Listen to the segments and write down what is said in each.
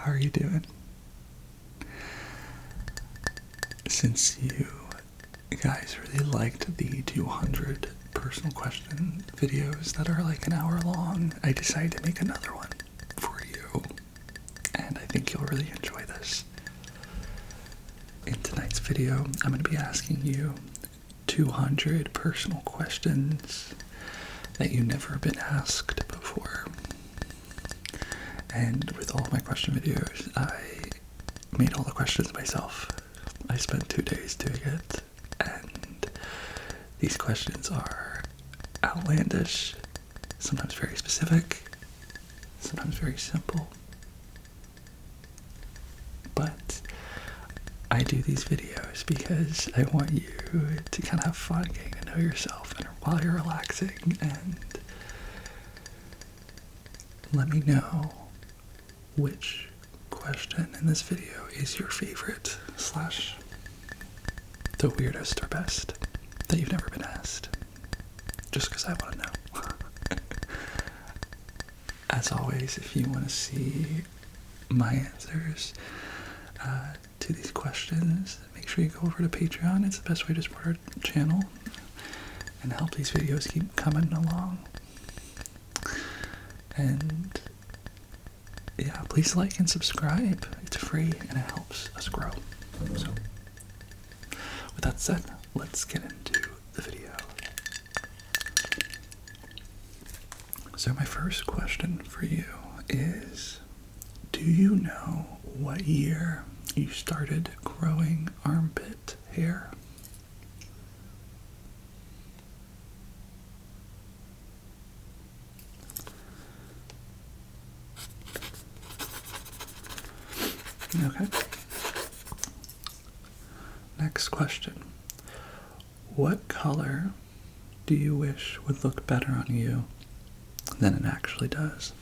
how are you doing? Since you guys really liked the 200 personal question videos that are like an hour long, I decided to make another one for you, and I think you'll really enjoy this. In tonight's video, I'm going to be asking you 200 personal questions that you've never been asked before. And with all of my question videos, I made all the questions myself. I spent 2 days doing it, and these questions are outlandish, sometimes very specific, sometimes very simple. But I do these videos because I want you to kind of have fun getting to know yourself and while you're relaxing, and let me know which question in this video is your favorite / the weirdest or best that you've never been asked, just because I want to know. As always, if you want to see my answers to these questions, make sure you go over to Patreon. It's the best way to support our channel and help these videos keep coming along. And yeah, please like and subscribe. It's free and it helps us grow. So, with that said, let's get into the video. So my first question for you is, do you know what year you started growing armpit hair? Okay. Next question. What color do you wish would look better on you than it actually does?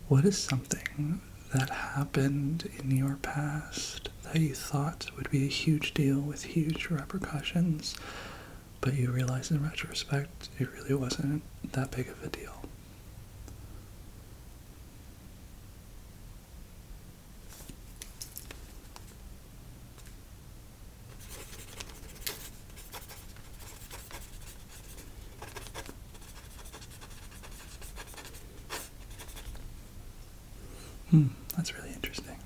What is something that happened in your past that you thought would be a huge deal with huge repercussions, but you realize in retrospect it really wasn't that big of a deal? That's really interesting.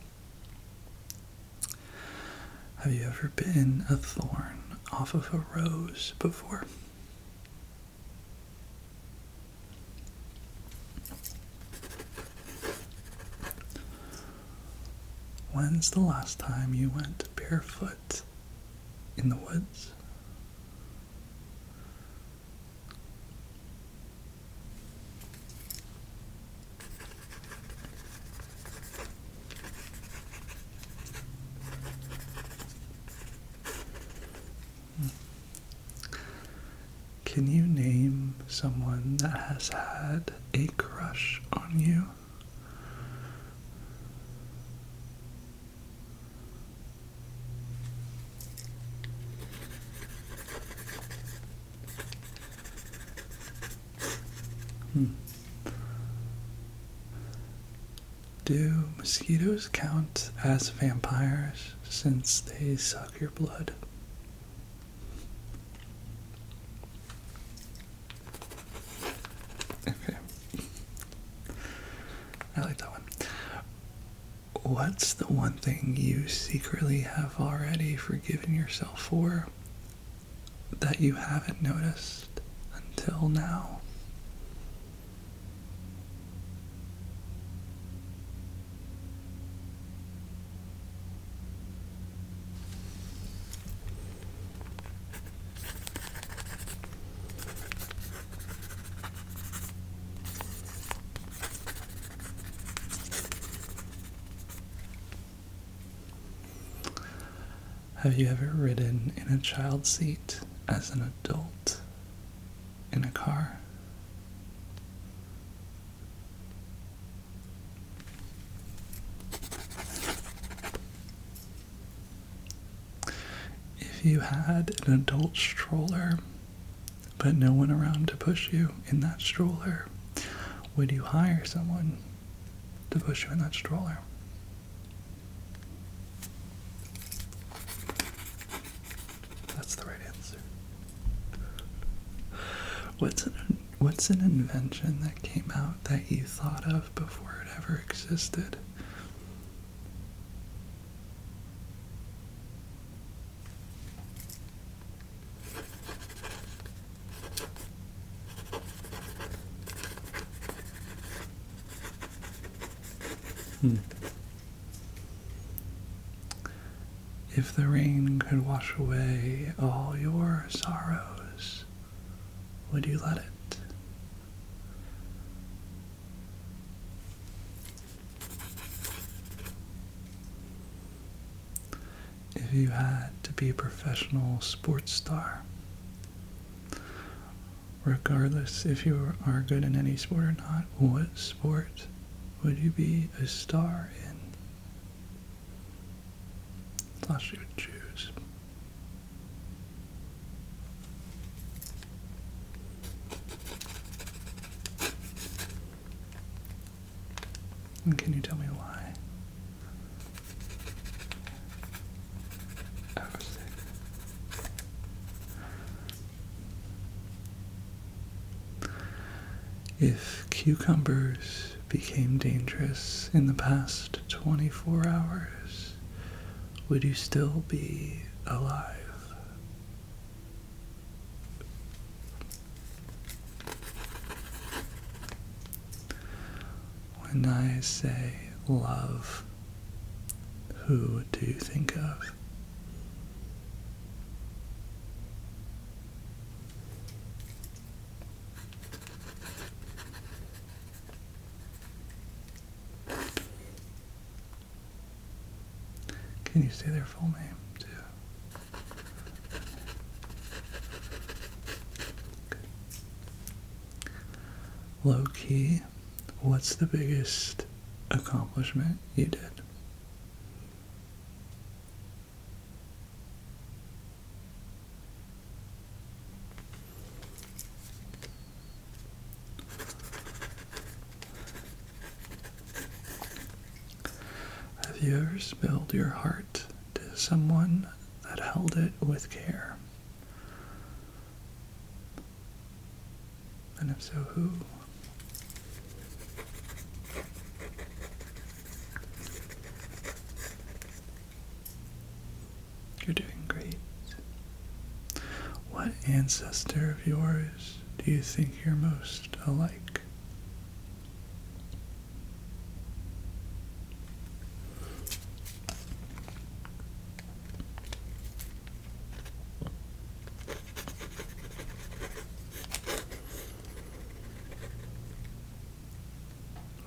Have you ever been a thorn off of a rose before? When's the last time you went barefoot in the woods? Can you name someone that has had a crush on you? Do mosquitoes count as vampires since they suck your blood? Okay. I like that one. What's the one thing you secretly have already forgiven yourself for that you haven't noticed until now? Have you ever ridden in a child seat as an adult in a car? If you had an adult stroller, but no one around to push you in that stroller, would you hire someone to push you in that stroller? That's the right answer. What's an invention that came out that you thought of before it ever existed? If the rain could wash away all your sorrows, would you let it? If you had to be a professional sports star, regardless if you are good in any sport or not, what sport would you be a star in? Last you would choose. And can you tell me why? Oh, sick. If cucumbers became dangerous in the past 24 hours, would you still be alive? When I say love, who do you think of? Can you say their full name, too? Low key, what's the biggest accomplishment you did? Have you ever spilled your heart to someone that held it with care? And if so, who? You're doing great. What ancestor of yours do you think you're most alike?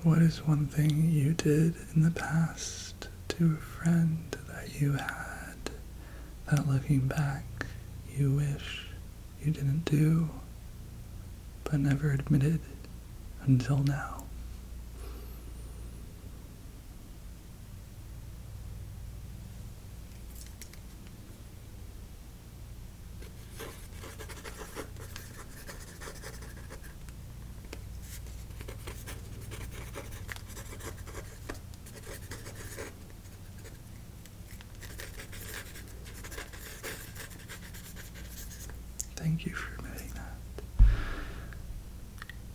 What is one thing you did in the past to a friend that you had that looking back you wish you didn't do but never admitted until now? Thank you for admitting that.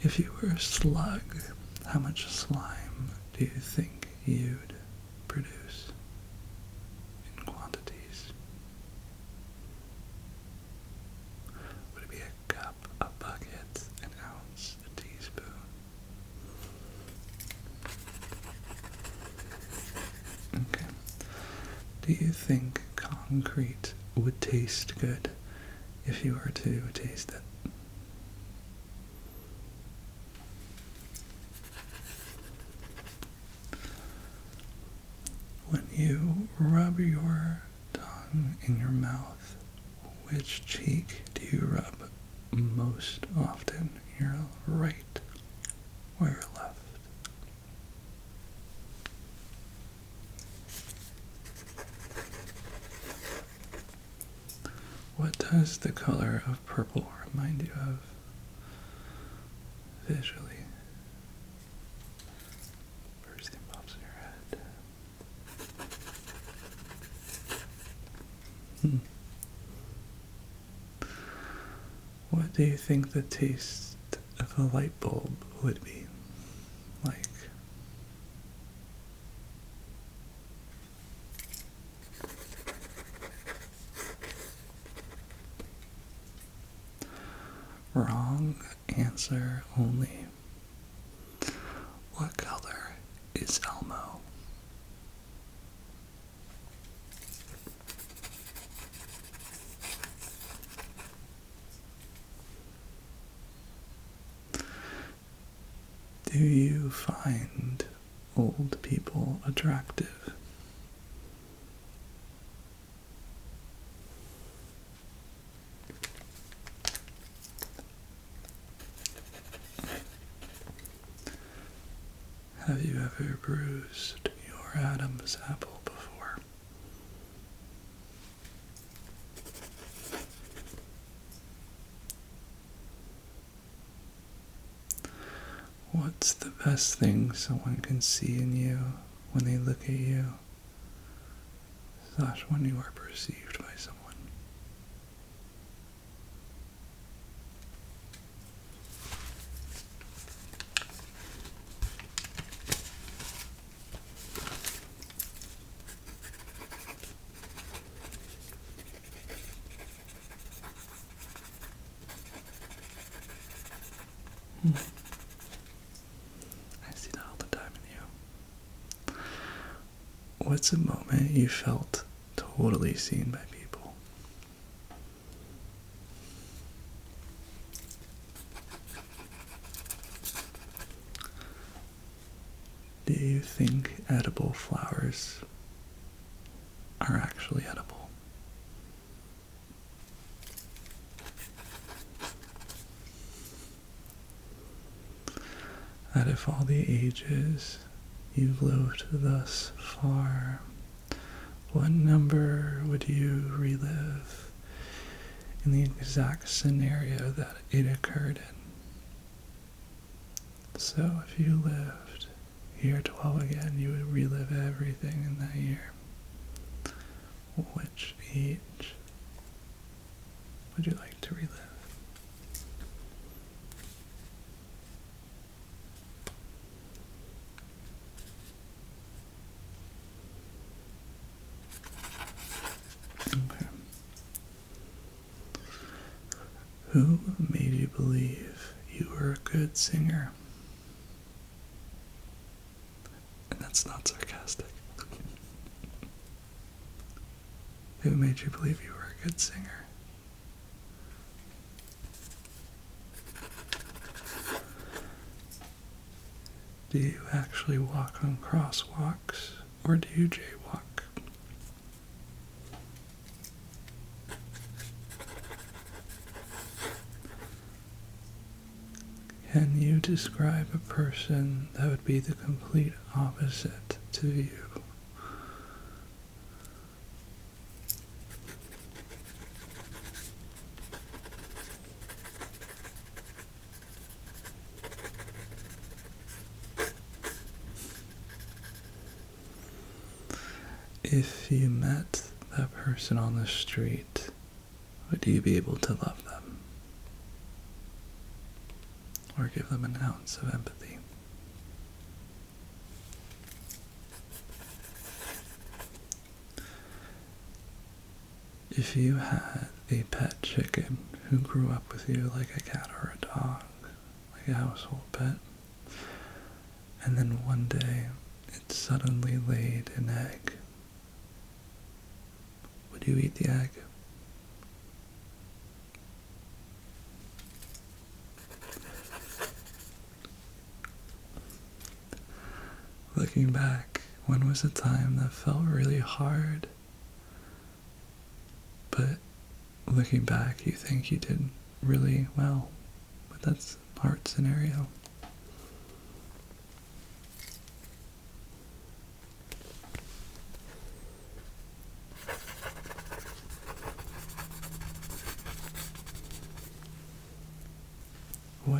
If you were a slug, how much slime do you think you'd produce in quantities? Would it be a cup, a bucket, an ounce, a teaspoon? Okay. Do you think concrete would taste good if you were to taste it? When you rub your tongue in your mouth, which cheek do you rub most often? Your right or your left? What does the color of purple remind you of visually? First thing pops in your head. What do you think the taste of a light bulb would be like? Wrong answer only. What color is Elmo? Do you find old people attractive? Have you ever bruised your Adam's apple before? What's the best thing someone can see in you when they look at you, / when you are perceived by someone? I see that all the time in you. What's a moment you felt totally seen by people? Do you think edible flowers are actually edible? Out of all the ages you've lived thus far, what number would you relive in the exact scenario that it occurred in? So if you lived year 12 again, you would relive everything in that year. Which age would you like to relive? Okay. Who made you believe you were a good singer? And that's not sarcastic. Who made you believe you were a good singer? Do you actually walk on crosswalks, or do you jaywalk? Can you describe a person that would be the complete opposite to you? If you met that person on the street, would you be able to love them? Or give them an ounce of empathy? If you had a pet chicken who grew up with you like a cat or a dog, like a household pet, and then one day it suddenly laid an egg, would you eat the egg? Looking back, when was a time that felt really hard, but looking back you think you did really well, but that's a hard scenario.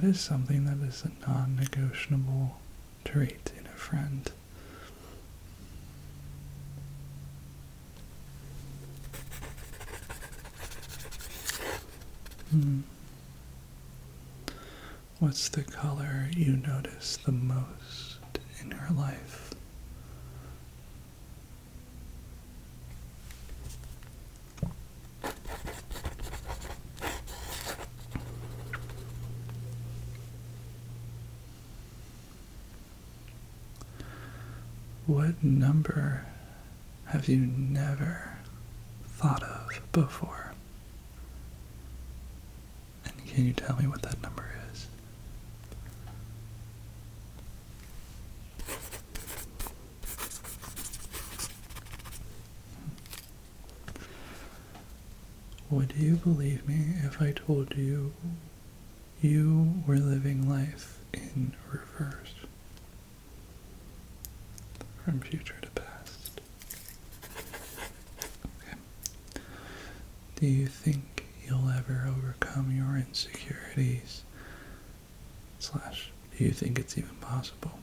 What is something that is a non-negotiable trait in a friend? What's the color you notice the most in your life? What number have you never thought of before? And can you tell me what that number is? Would you believe me if I told you you were living life in reverse? From future to past. Okay. Do you think you'll ever overcome your insecurities? / do you think it's even possible?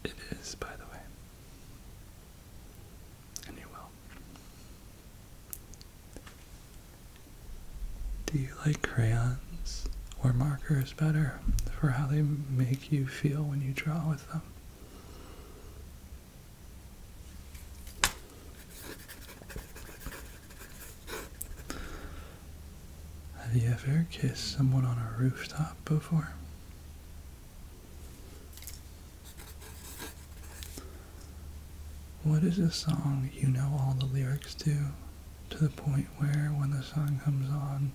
It is, by the way. And you will. Do you like crayons or markers better for how they make you feel when you draw with them? Have you ever kissed someone on a rooftop before? What is a song you know all the lyrics to the point where when the song comes on,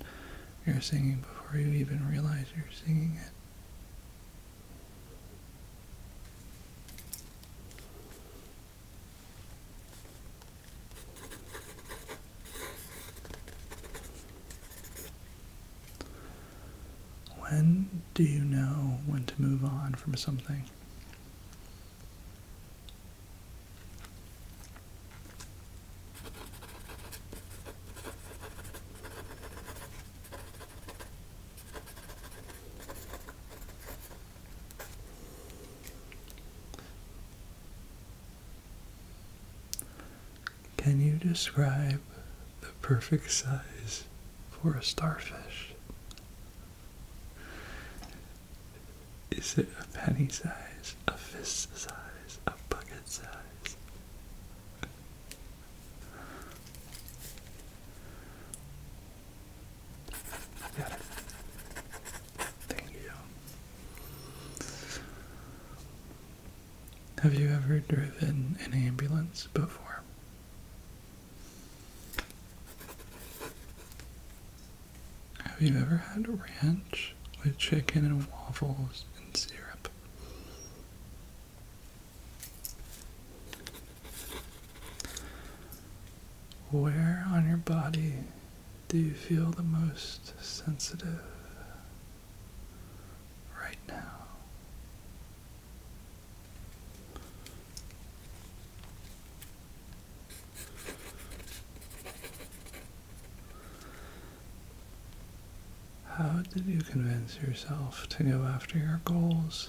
you're singing before you even realize you're singing it? When do you know when to move on from something? Can you describe the perfect size for a starfish? Is it a penny size, a fist size, a bucket size? Got it. Thank you. Have you ever driven an ambulance before? Have you ever had ranch with chicken and waffles and syrup? Where on your body do you feel the most sensitive right now? How did you convince yourself to go after your goals?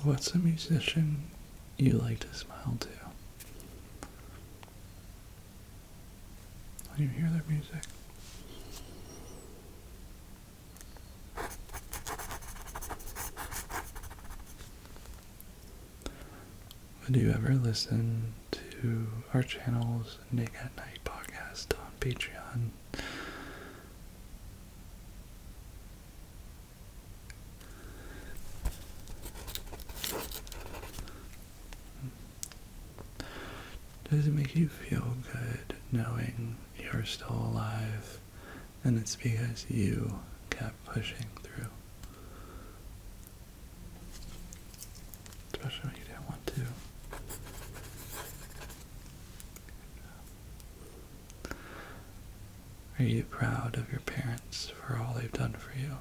What's a musician you like to smile to when you hear their music? Would you ever listen to our channel's Nick at Night podcast on Patreon? Does it make you feel good knowing you're still alive and it's because you kept pushing through? Especially when you didn't want to. Are you proud of your parents for all they've done for you?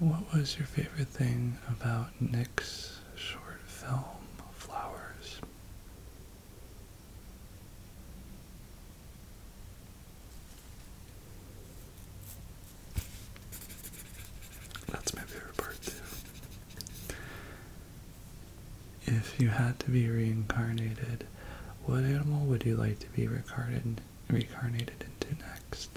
What was your favorite thing about Nick's short film, Flowers? That's my favorite part too. If you had to be reincarnated, what animal would you like to be reincarnated into next?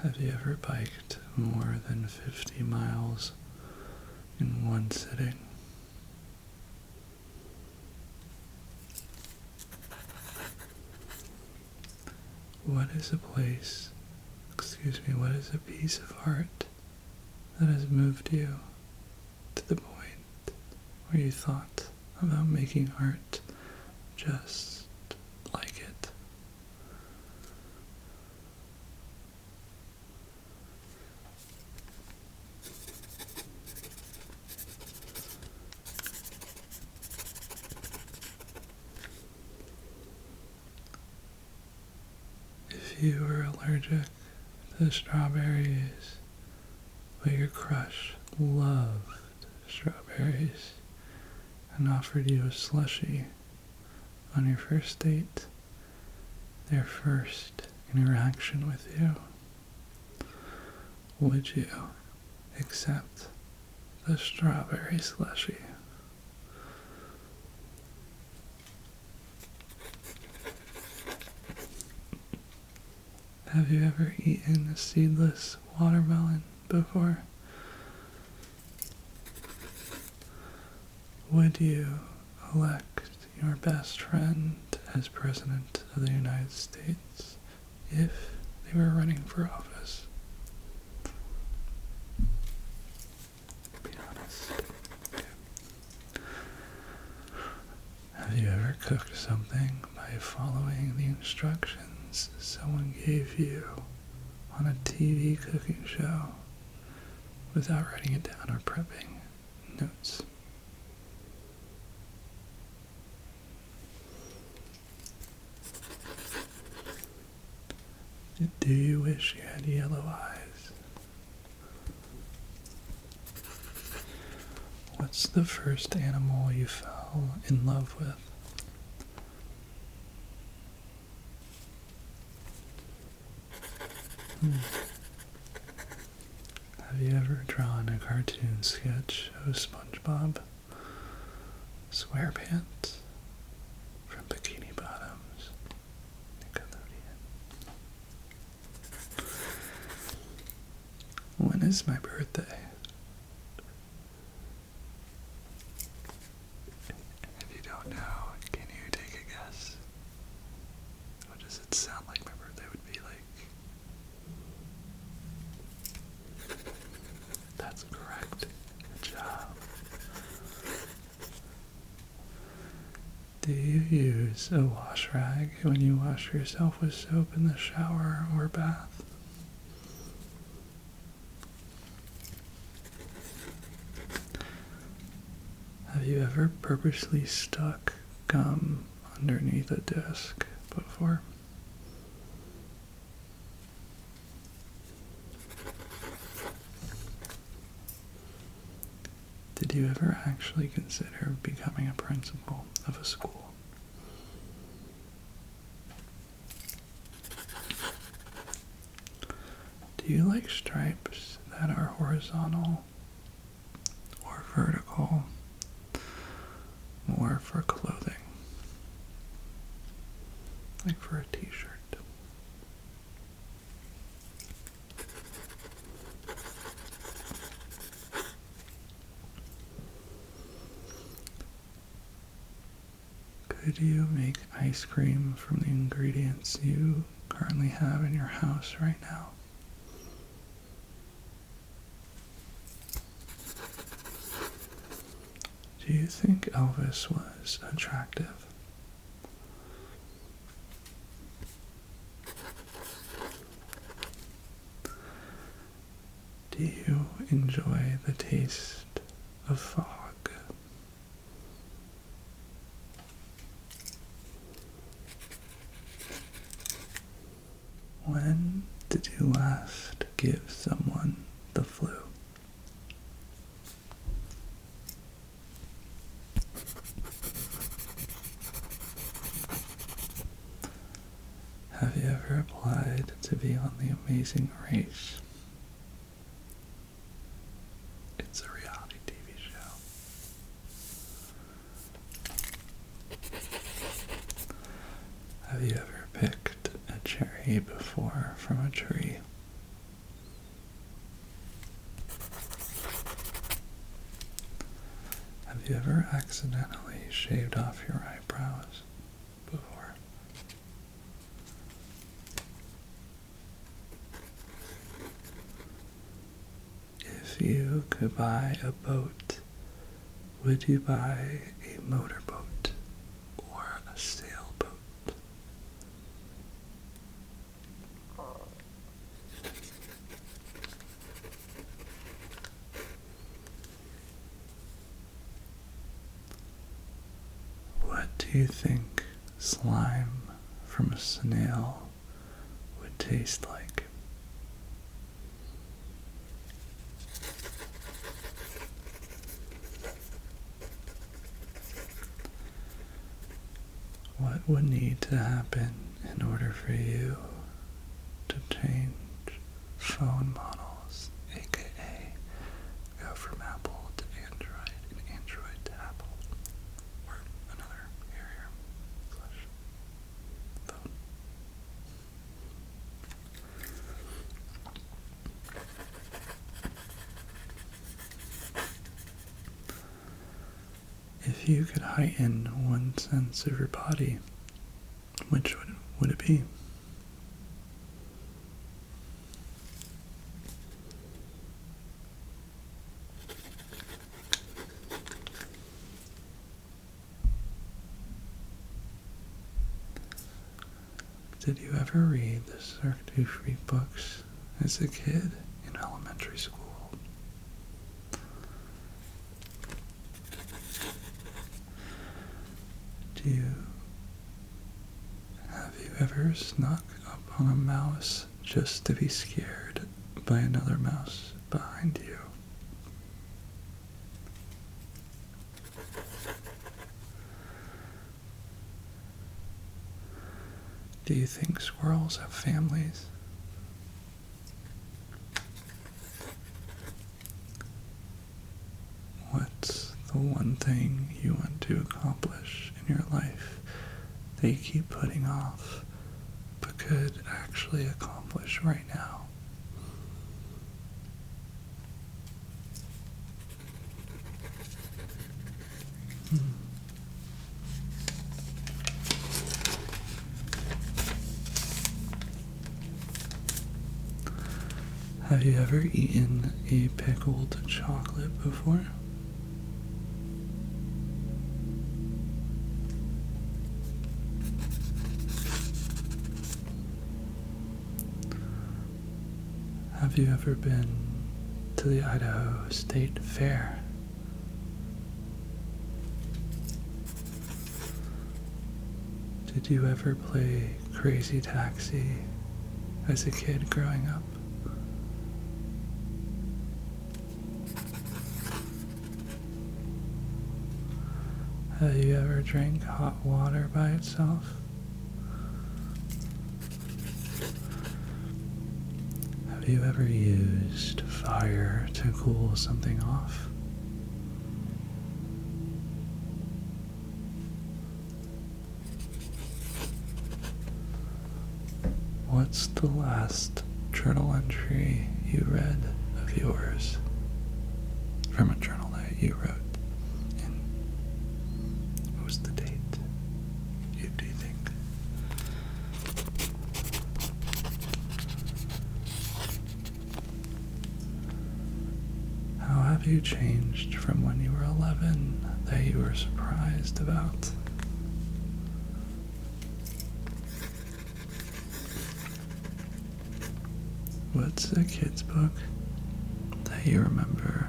Have you ever biked more than 50 miles in one sitting? What is a piece of art that has moved you to the point where you thought about making art just like it? If you were allergic to strawberries, but your crush loved strawberries and offered you a slushie on your first date, their first interaction with you, would you accept the strawberry slushie? Have you ever eaten a seedless watermelon before? Would you elect your best friend as President of the United States if they were running for office? Be honest. Okay. Have you ever cooked something by following the instructions someone gave you on a TV cooking show without writing it down or prepping notes? Do you wish you had yellow eyes? What's the first animal you fell in love with? Have you ever drawn a cartoon sketch of SpongeBob SquarePants from Bikini Bottoms, Nickelodeon? When is my birthday? If you don't know, can you take a guess? What does it sound like my birthday would be like? That's correct. Good job. Do you use a wash rag when you wash yourself with soap in the shower or bath? Have you ever purposely stuck gum underneath a desk before? Did you ever actually consider becoming a principal of a school? Do you like stripes that are horizontal or vertical, or for clothing, like for a t-shirt? Could you make ice cream from the ingredients you currently have in your house right now? Do you think Elvis was attractive? Do you enjoy the taste of fog? When did you last give someone the flu? Have you ever applied to be on The Amazing Race? It's a reality TV show. Have you ever picked a cherry before from a tree? Have you ever accidentally shaved off your eyebrows before? If you could buy a boat, would you buy a motorboat or a sailboat? What do you think slime from a snail would taste like? What would need to happen in order for you to change phone models, aka go from Apple to Android and Android to Apple, or another carrier / phone? If you could heighten one sense of your body, which would it be? Did you ever read the Cirque du Freak books as a kid in elementary school? Have you ever snuck up on a mouse just to be scared by another mouse behind you? Do you think squirrels have families? What's the one thing you want to accomplish in your life that you keep putting off but could actually accomplish right now? Have you ever eaten a pickled chocolate before? Have you ever been to the Idaho State Fair? Did you ever play Crazy Taxi as a kid growing up? Have you ever drank hot water by itself? Have you ever used fire to cool something off? What's the last journal entry you read of yours from a journal that you wrote? And what was the date? Do you think? How have you changed from when you were 11 that you were surprised about? What's a kid's book that you remember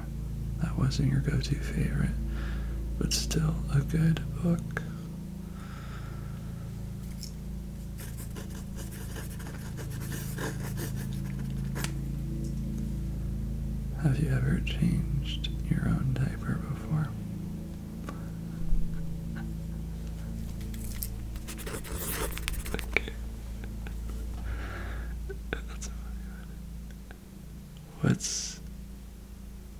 that wasn't your go-to favorite, but still a good book? Have you ever changed your own diaper before? Okay. That's a funny one.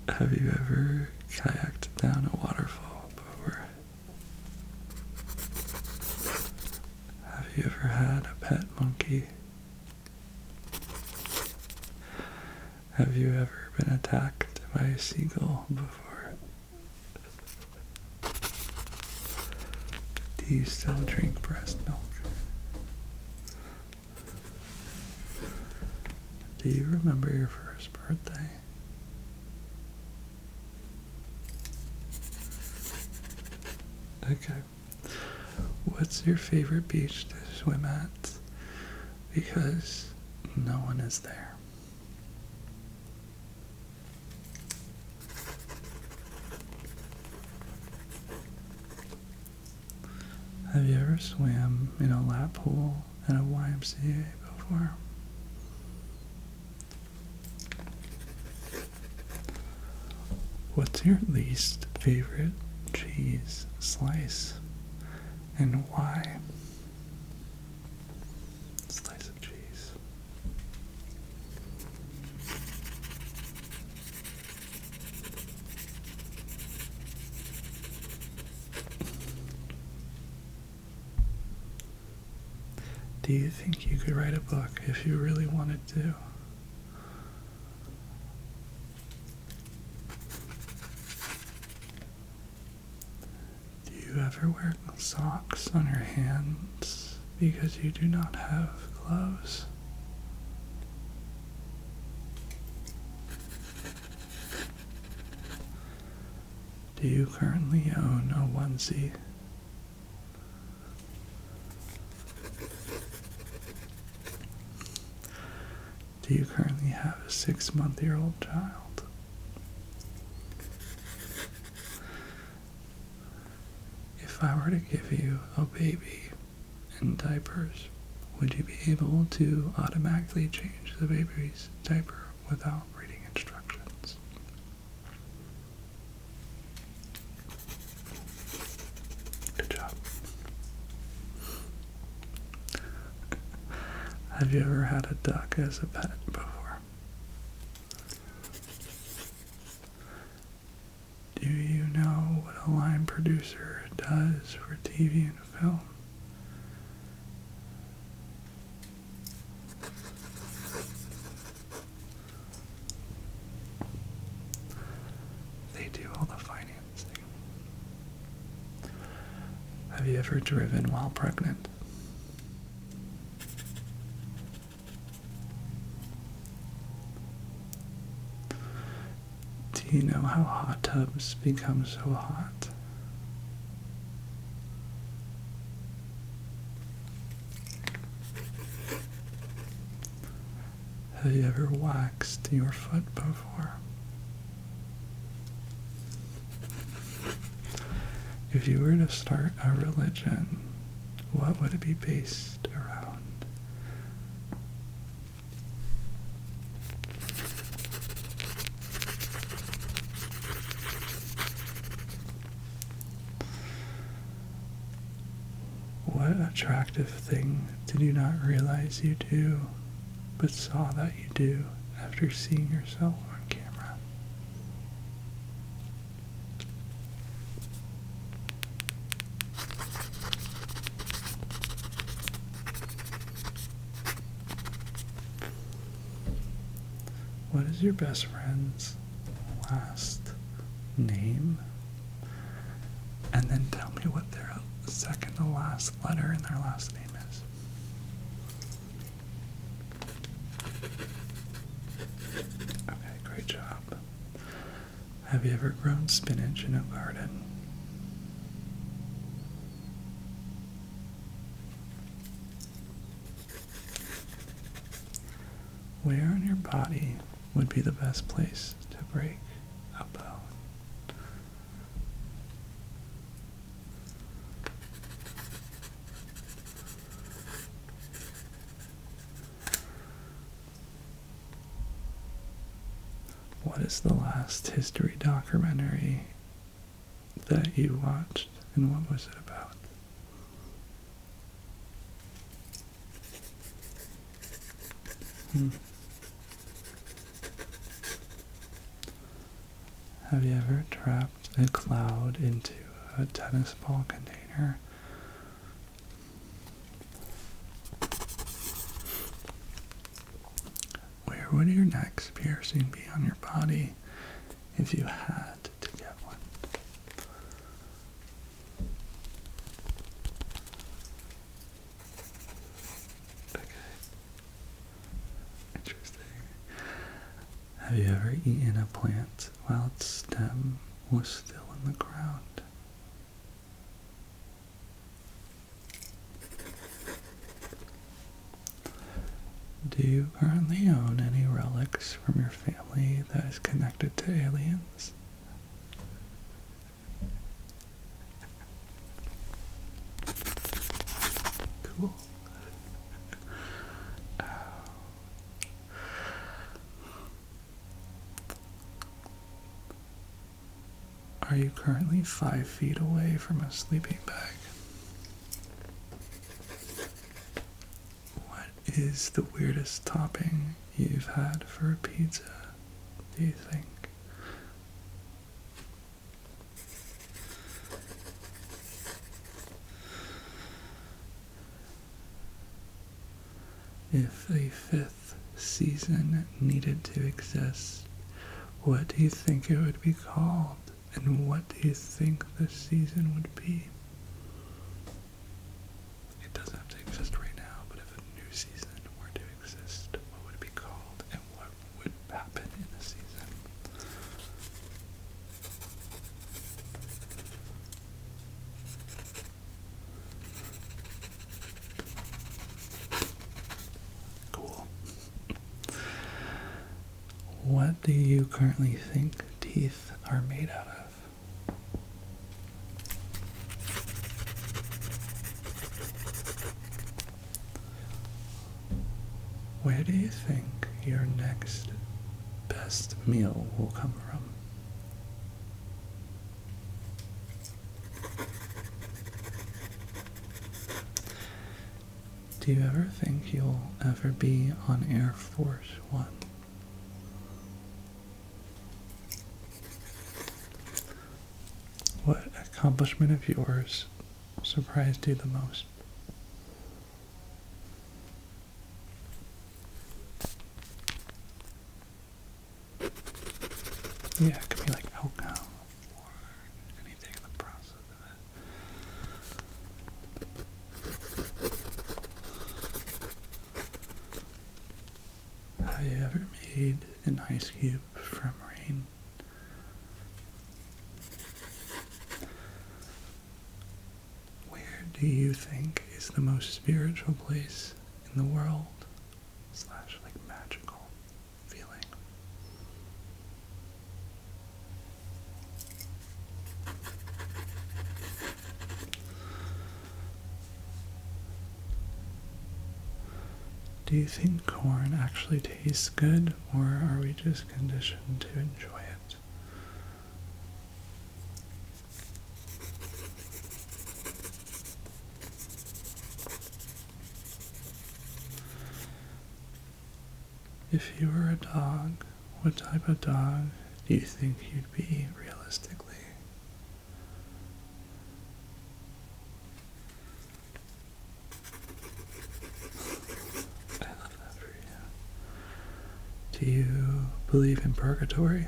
Have you ever kayaked down a waterfall before? Have you ever had a pet monkey? Have you ever been attacked by a seagull before? Do you still drink breast milk? Do you remember your first birthday? Okay. What's your favorite beach to swim at? Because no one is there. Have you ever swam in a lap pool at a YMCA before? What's your least favorite cheese slice and why? Slice of cheese. Do you think you could write a book if you really wanted to? Do you ever wear socks on your hands because you do not have gloves? Do you currently own a onesie? Do you currently have a 6-month-old child? If I were to give you a baby and diapers, would you be able to automatically change the baby's diaper without reading instructions? Good job. Have you ever had a duck as a pet before? Do you know what a line producer does for TV and film? They do all the financing. Have you ever driven while pregnant? Do you know how hot tubs become so hot? Have you ever waxed your foot before? If you were to start a religion, what would it be based around? What attractive thing did you not realize you do, but saw that you do after seeing yourself on camera? What is your best friend's last name? And then tell me what their second to last letter in their last name is. Okay, great job. Have you ever grown spinach in a garden? Where on your body would be the best place to break a bone? What is the last history documentary that you watched, and what was it about? Have you ever trapped a cloud into a tennis ball container? Where would your next piercing be on your body if you had to get one? Okay. Interesting. Have you ever eaten a plant while its stem was still in the ground? Do you currently own any relics from your family that is connected to aliens? Cool. Are you currently 5 feet away from a sleeping bag? What is the weirdest topping you've had for a pizza, do you think? If a 5th season needed to exist, what do you think it would be called? And what do you think the season would be? It doesn't have to exist right now, but if a new season were to exist, what would it be called? And what would happen in the season? Cool. What do you currently think teeth are made out of? Where do you think your next best meal will come from? Do you ever think you'll ever be on Air Force One? What accomplishment of yours surprised you the most? Yeah, it could be like outcome or anything in the process of it. Have you ever made an ice cube from rain? Where do you think is the most spiritual place in the world? / like magical feeling? Do you think corn actually tastes good, or are we just conditioned to enjoy it? If you were a dog, what type of dog do you think you'd be realistically? I love that for you. Do you believe in purgatory?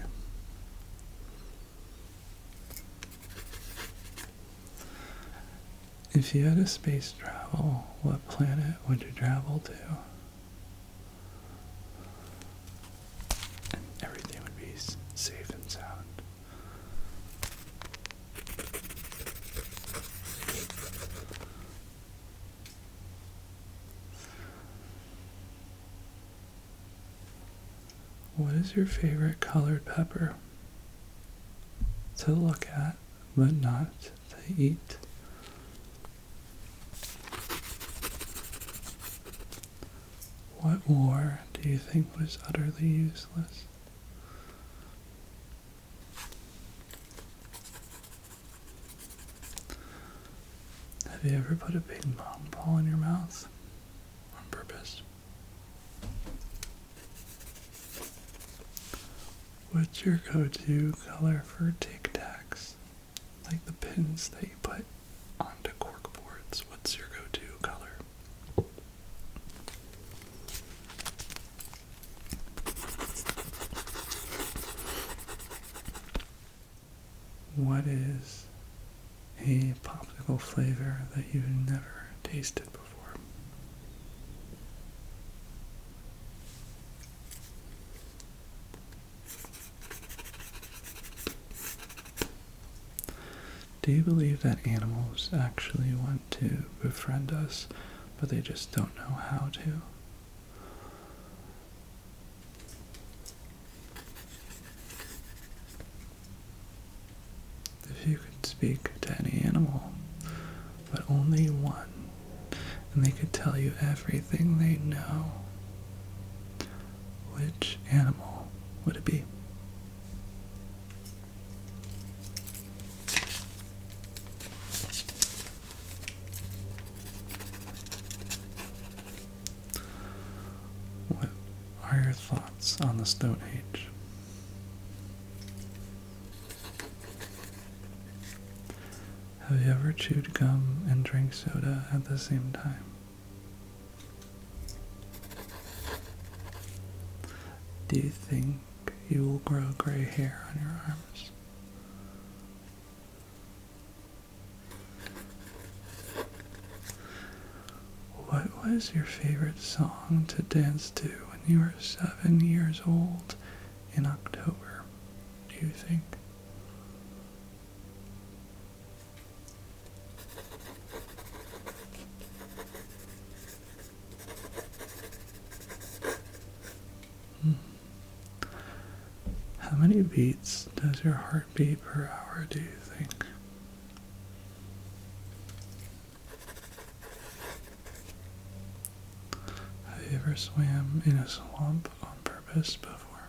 If you had a space travel, what planet would you travel to? And everything would be safe and sound. What is your favorite colored pepper? To look at, but not to eat. What war do you think was utterly useless? Have you ever put a ping pong ball in your mouth on purpose? What's your go-to color for Tic Tacs? Like the pins that you put onto cork boards. What's your go-to color? What is a popsicle flavor that you've never tasted before? Do you believe that animals actually want to befriend us, but they just don't know how to? If you could speak to any animal, but only one, and they could tell you everything they know, which animal would it be? What are your thoughts on the Stone Age? Have you ever chewed gum and drank soda at the same time? Do you think you will grow gray hair on your arms? What was your favorite song to dance to when you were 7 years old in October, do you think? How many beats does your heart beat per hour, do you think? Have you ever swam in a swamp on purpose before?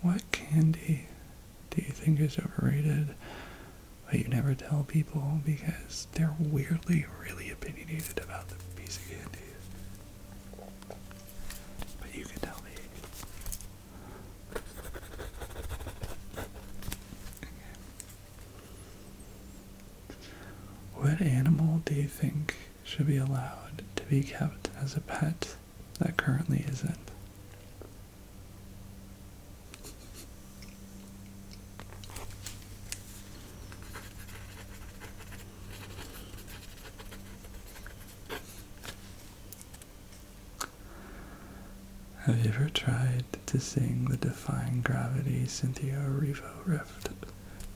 What candy do you think is overrated, but you never tell people because they're weirdly really opinionated about the piece of candy? But you can tell me. What animal do you think should be allowed to be kept as a pet that currently isn't? Have you ever tried to sing the Defying Gravity Cynthia Erivo riff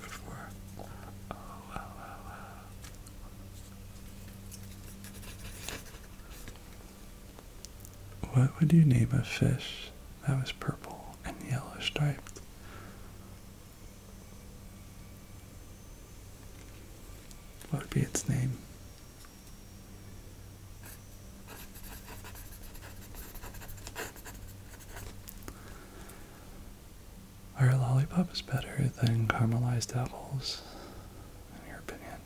before? Oh, wow, wow, wow. What would you name a fish that was purple and yellow striped? What would be its name? Are lollipops better than caramelized apples, in your opinion?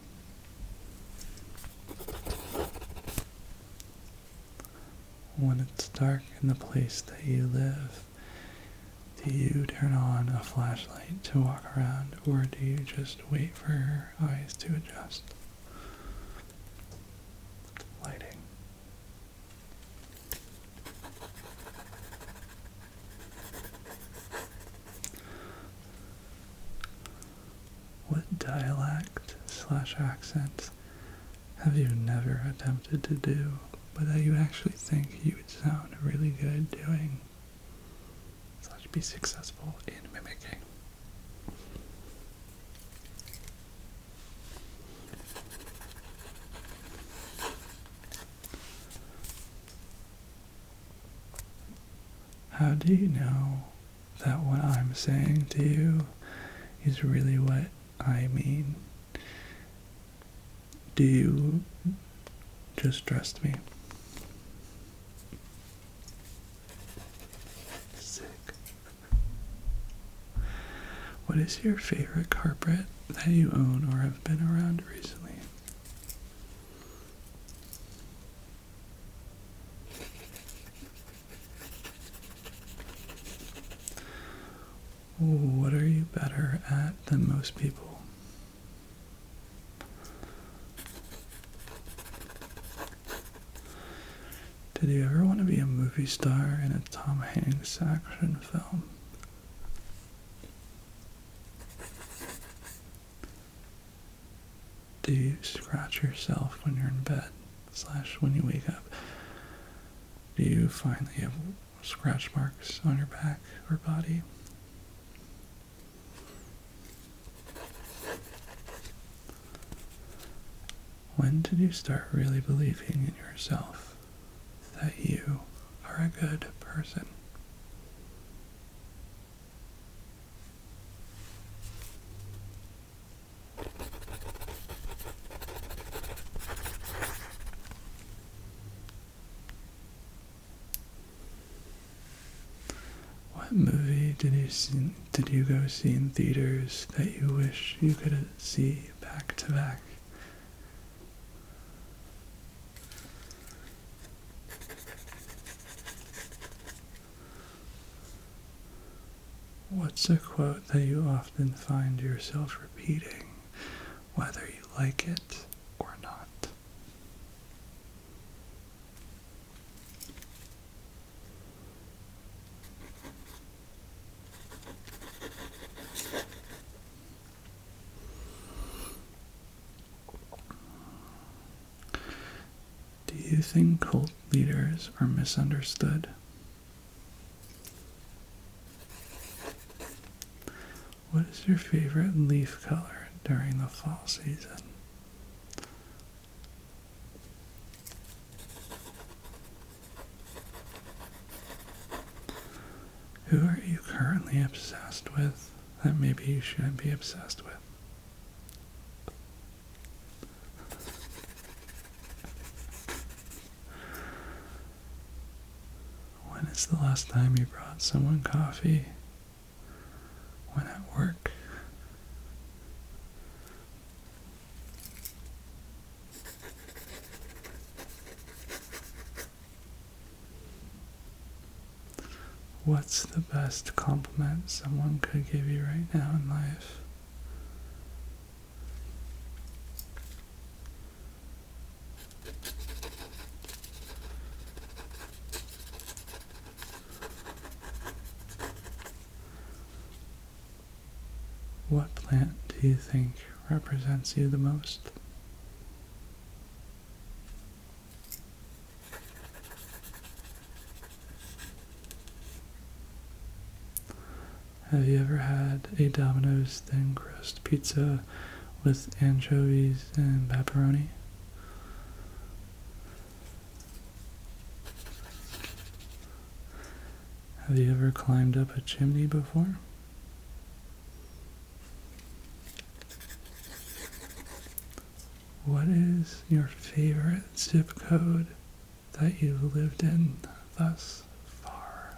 When it's dark in the place that you live, do you turn on a flashlight to walk around, or do you just wait for your eyes to adjust? Lighting. What dialect/accent have you never attempted to do, but that you actually think you would sound really good doing, / be successful in mimicking? How do you know that what I'm saying to you is really what I mean? Do you just trust me? Sick. What is your favorite carpet that you own or have been around recently? What are you better at than most people? Did you ever want to be a movie star in a Tom Hanks action film? Do you scratch yourself when you're in bed / when you wake up? Do you finally have scratch marks on your back or body? When did you start really believing in yourself that you are a good person? What movie did you go see in theaters that you wish you could see back to back? What's a quote that you often find yourself repeating, whether you like it or not? Do you think cult leaders are misunderstood? What is your favorite leaf color during the fall season? Who are you currently obsessed with that maybe you shouldn't be obsessed with? When is the last time you brought someone coffee? When at work? What's the best compliment someone could give you right now in life? What plant do you think represents you the most? Have you ever had a Domino's thin crust pizza with anchovies and pepperoni? Have you ever climbed up a chimney before? What is your favorite zip code that you've lived in thus far?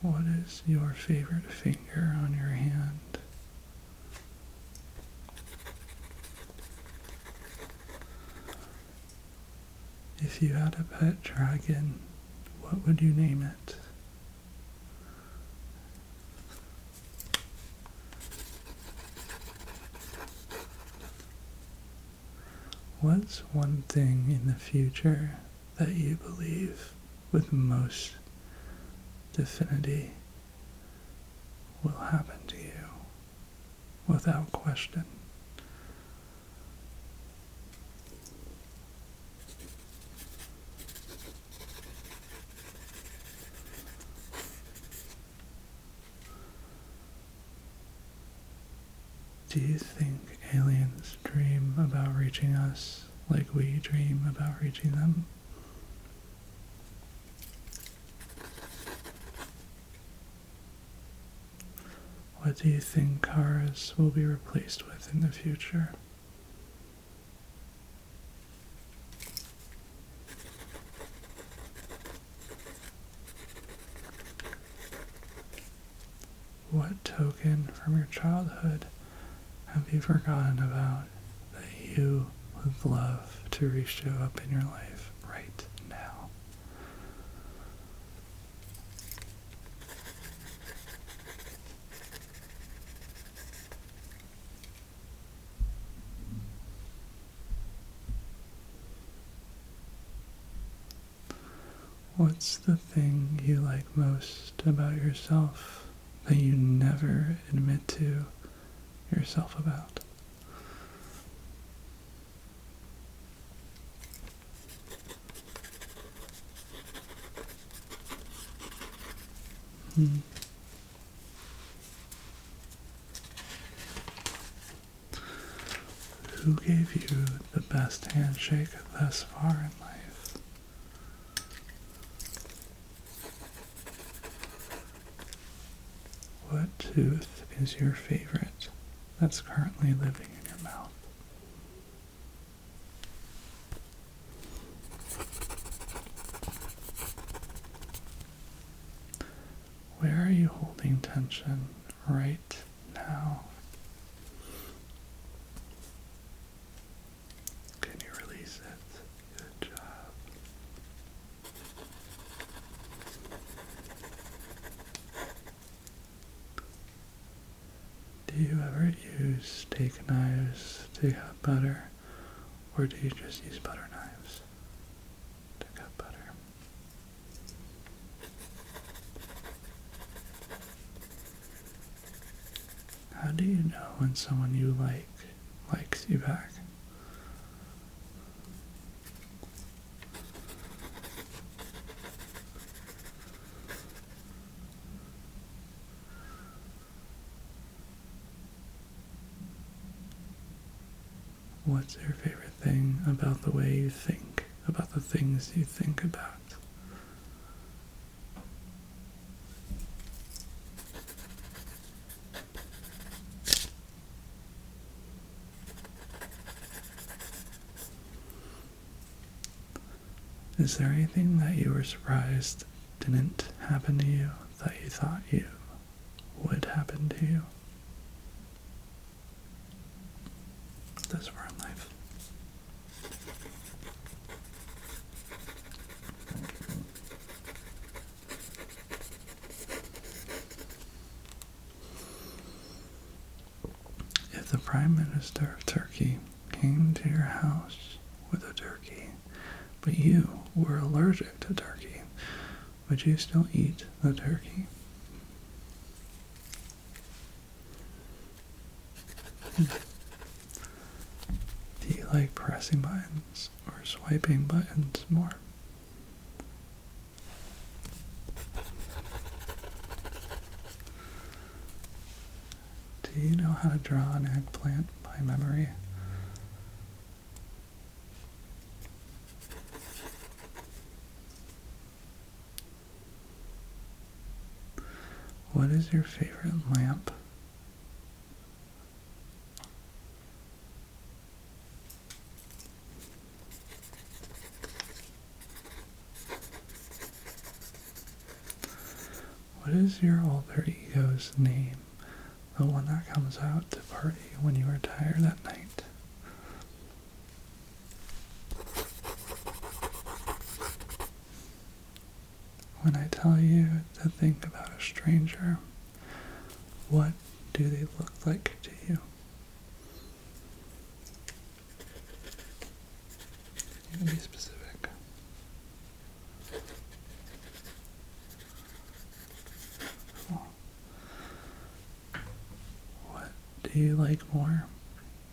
What is your favorite finger on your hand? If you had a pet dragon, what would you name it? What's one thing in the future that you believe with most definity will happen to you without question? Do Do you think aliens dream about reaching us like we dream about reaching them? What do you think cars will be replaced with in the future? What token from your childhood have you forgotten about that you would love to re-show up in your life right now? What's the thing you like most about yourself that you never admit to yourself about? Who gave you the best handshake thus far in life? What tooth is your favorite that's currently living in your mouth? Where are you holding tension right now? Can you release it? Good job. Do you ever use steak knives to cut butter, or do you just use butter knives to cut butter? How do you know when someone you like likes you back? What's your favorite thing about the way you think, about the things you think about? Is there anything that you were surprised didn't happen to you that you thought you would happen to you this far in life? If the Prime Minister of Turkey came to your house with a turkey, but you were allergic to turkey, would you still eat the turkey? Do you like pressing buttons or swiping buttons more? Do you know how to draw an eggplant by memory? What is your favorite lamp? What is your alter ego's name? The one that comes out to party when you are tired at night. When I tell you to think about a stranger, what do they look like to you? You can be specific. What do you like more?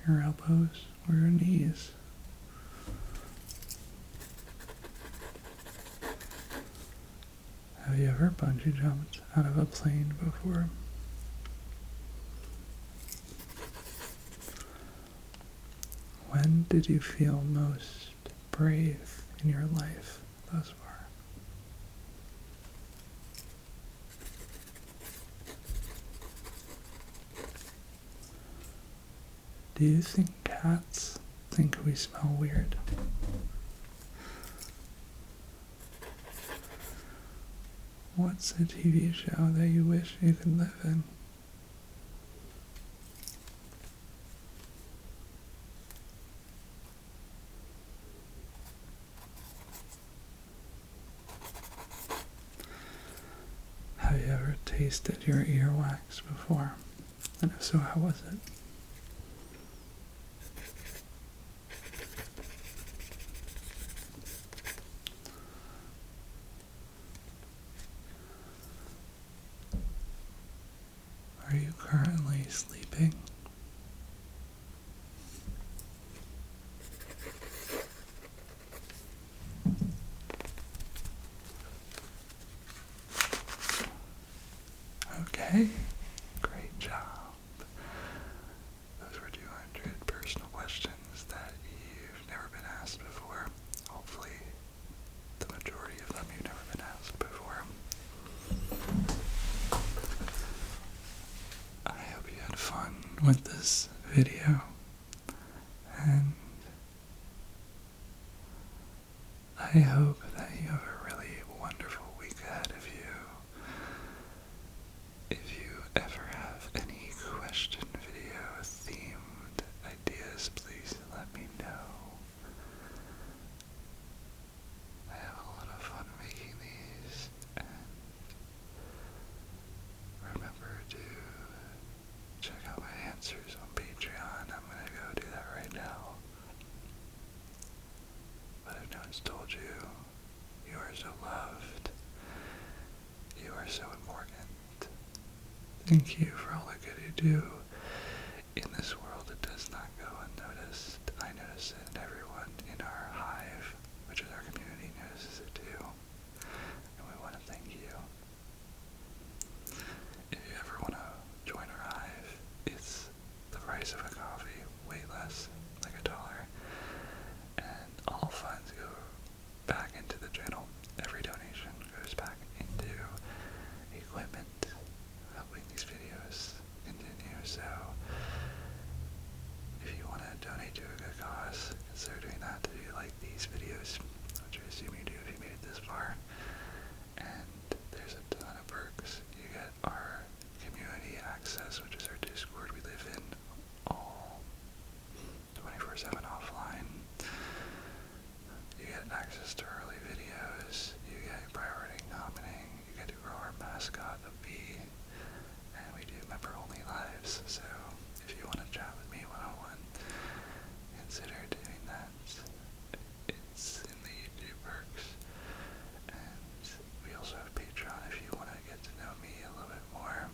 Your elbows or your knees? Have you ever bungee jumped out of a plane before? When did you feel most brave in your life thus far? Do you think cats think we smell weird? What's a TV show that you wish you could live in? Have you ever tasted your earwax before? And if so, how was it? Are you currently sleeping? Okay, great job. Those were 200 personal questions that you've never been asked before. Hopefully, the majority of them you've never been asked before. I hope you had fun with this video, and I hope that you have a really wonderful week ahead of you. If you ever have any question video themed ideas, please let me know. I have a lot of fun making these, and remember to check out my answers on Patreon. I'm gonna go do that right now. But if no one's told you, you are so loved. You are so important. Thank you for all the good you do in this world. It does not go unnoticed. I notice it, and everyone in our hive, which is our community, notices it too. And we want to thank you. If you ever want to join our hive, it's the price of a coffee, way less, like $1. And all funds go back into the channel. Every donation goes back into equipment, helping these videos continue. So if you want to donate to a good cause, consider doing that. If you like these videos, which I assume you do if you made it this far. And there's a ton of perks. You get our community access, which is our Discord we live in, all 24/7 offline. You get access to early videos, you get priority nominating, you get to grow our mascot, a bee, and we do member-only lives. So if you want to chat with me one-on-one, consider doing that. It's in the YouTube perks. And we also have Patreon if you want to get to know me a little bit more.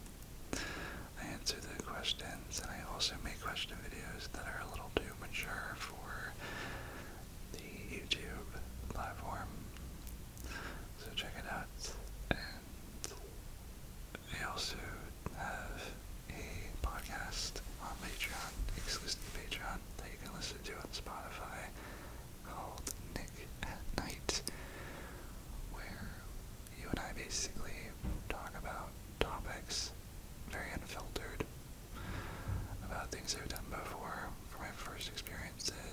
I answer the questions, and I also make question videos that are a little too mature for the YouTube platform. So check it out. And I also have a podcast on Patreon, exclusive to Patreon, that you can listen to on Spotify, called Nick at Night, where you and I basically talk about topics very unfiltered, about things I've done before, from my first experiences,